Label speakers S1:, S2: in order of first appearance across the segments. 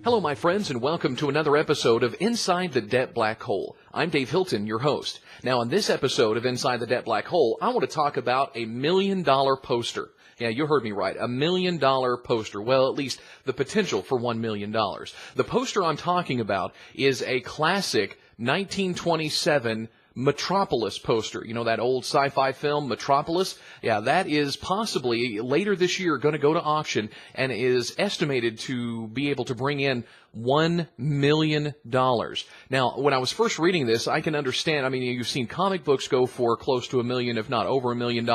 S1: Hello, my friends, and welcome to another episode of Inside the Debt Black Hole. I'm Dave Hilton, your host. Now, in this episode of Inside the Debt Black Hole, I want to talk about $1 million poster. Yeah, you heard me right. $1 million poster. Well, at least the potential for $1 million. The poster I'm talking about is a classic 1927 Metropolis poster. You know that old sci-fi film, Metropolis? Yeah, that is possibly later this year going to go to auction and is estimated to be able to bring in $1 million. Now, when I was first reading this, I can understand. I mean, you've seen comic books go for close to $1 million, if not over $1 million,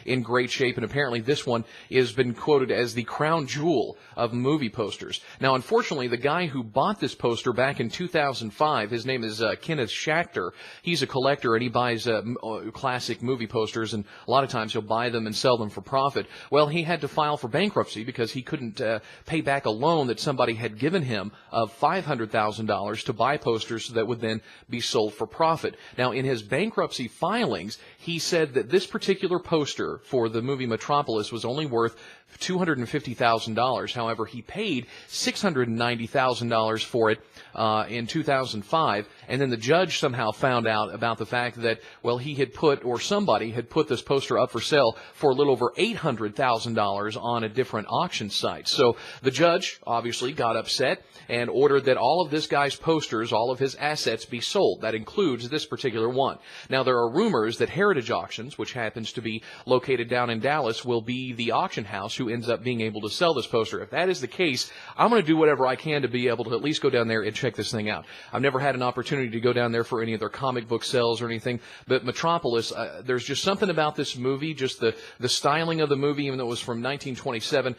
S1: in great shape, and apparently this one has been quoted as the crown jewel of movie posters. Now, unfortunately, the guy who bought this poster back in 2005, his name is Kenneth Schachter. He's a collector, and he buys classic movie posters, and a lot of times he'll buy them and sell them for profit. Well, he had to file for bankruptcy because he couldn't pay back a loan that somebody had given him of $500,000 to buy posters that would then be sold for profit. Now, in his bankruptcy filings, he said that this particular poster for the movie Metropolis was only worth $250,000. However, he paid $690,000 for it in 2005, and then the judge somehow found out about the fact that, well, he had put, or somebody had put this poster up for sale for a little over $800,000 on a different auction site. So the judge obviously got upset and ordered that all of this guy's posters, all of his assets, be sold. That includes this particular one. Now, there are rumors that Heritage Auctions, which happens to be located down in Dallas, will be the auction house who ends up being able to sell this poster. If that is the case, I'm going to do whatever I can to be able to at least go down there and check this thing out. I've never had an opportunity to go down there for any of their comic book sales or anything, but Metropolis, there's just something about this movie, just the styling of the movie, even though it was from 1927,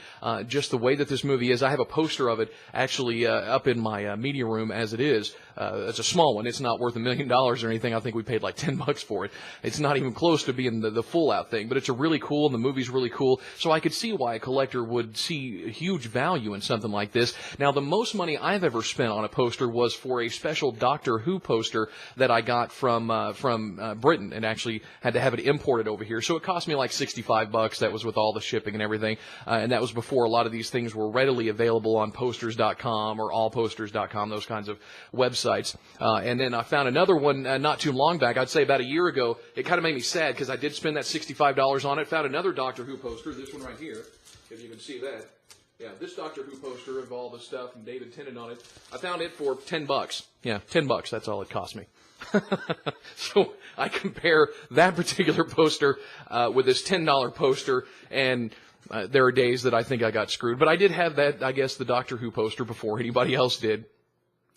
S1: just the way that this movie is. I have a poster of it actually up in my media room as it is. It's a small one. It's not worth $1 million or anything. I think we paid like $10 for it. It's not even close to being the full-out thing, but it's a really cool, and the movie's really cool, so I could see why a collector would see huge value in something like this. Now, the most money I've ever spent on a poster was for a special Doctor Who poster that I got from Britain, and actually had to have it imported over here. So it cost me like $65. That was with all the shipping and everything, and that was before a lot of these things were readily available on posters.com or allposters.com, those kinds of websites. And then I found another one not too long back, I'd say about a year ago. It kind of made me sad because I did spend that $65 on it. Found another Doctor Who poster, this one right here, if you can see that. Yeah, this Doctor Who poster of all the stuff and David Tennant on it. I found it for $10. Yeah, $10. That's all it cost me. So I compare that particular poster with this $10 poster, and there are days that I think I got screwed. But I did have that, I guess, the Doctor Who poster before anybody else did.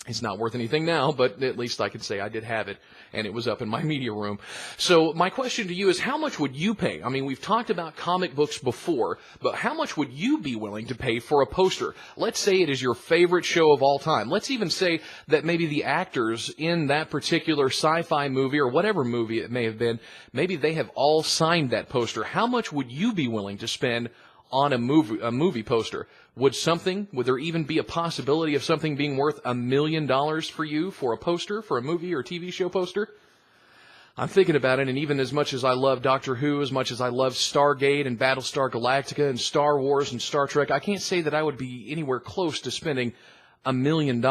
S1: It's not worth anything now, but at least I can say I did have it, and it was up in my media room. So my question to you is, how much would you pay? I mean, we've talked about comic books before, but how much would you be willing to pay for a poster? Let's say it is your favorite show of all time. Let's even say that maybe the actors in that particular sci-fi movie or whatever movie it may have been, maybe they have all signed that poster. How much would you be willing to spend on a movie poster? Would there even be a possibility of something being worth $1 million for you for a poster, for a movie or TV show poster? I'm thinking about it, and even as much as I love Doctor Who, as much as I love Stargate and Battlestar Galactica and Star Wars and Star Trek, I can't say that I would be anywhere close to spending $1 million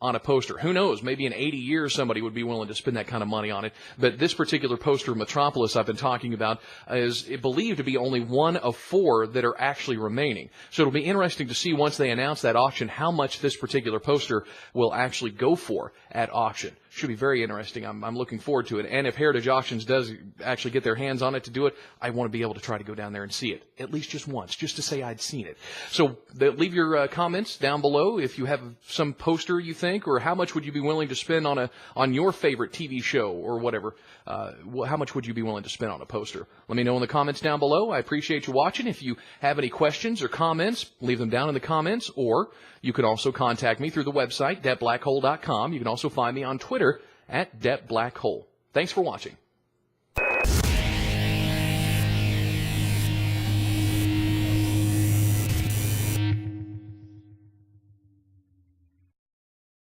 S1: on a poster. Who knows? Maybe in 80 years somebody would be willing to spend that kind of money on it. But this particular poster of Metropolis I've been talking about is believed to be only one of 4 that are actually remaining. So it'll be interesting to see once they announce that auction how much this particular poster will actually go for at auction. Should be very interesting. I'm looking forward to it. And if Heritage Auctions does actually get their hands on it to do it, I want to be able to try to go down there and see it, at least just once, just to say I'd seen it. So leave your comments down below if you have some poster you think, or how much would you be willing to spend on your favorite TV show or whatever. How much would you be willing to spend on a poster? Let me know in the comments down below. I appreciate you watching. If you have any questions or comments, leave them down in the comments, or you can also contact me through the website, debtblackhole.com. You can also find me on Twitter at debtblackhole. Thanks for watching.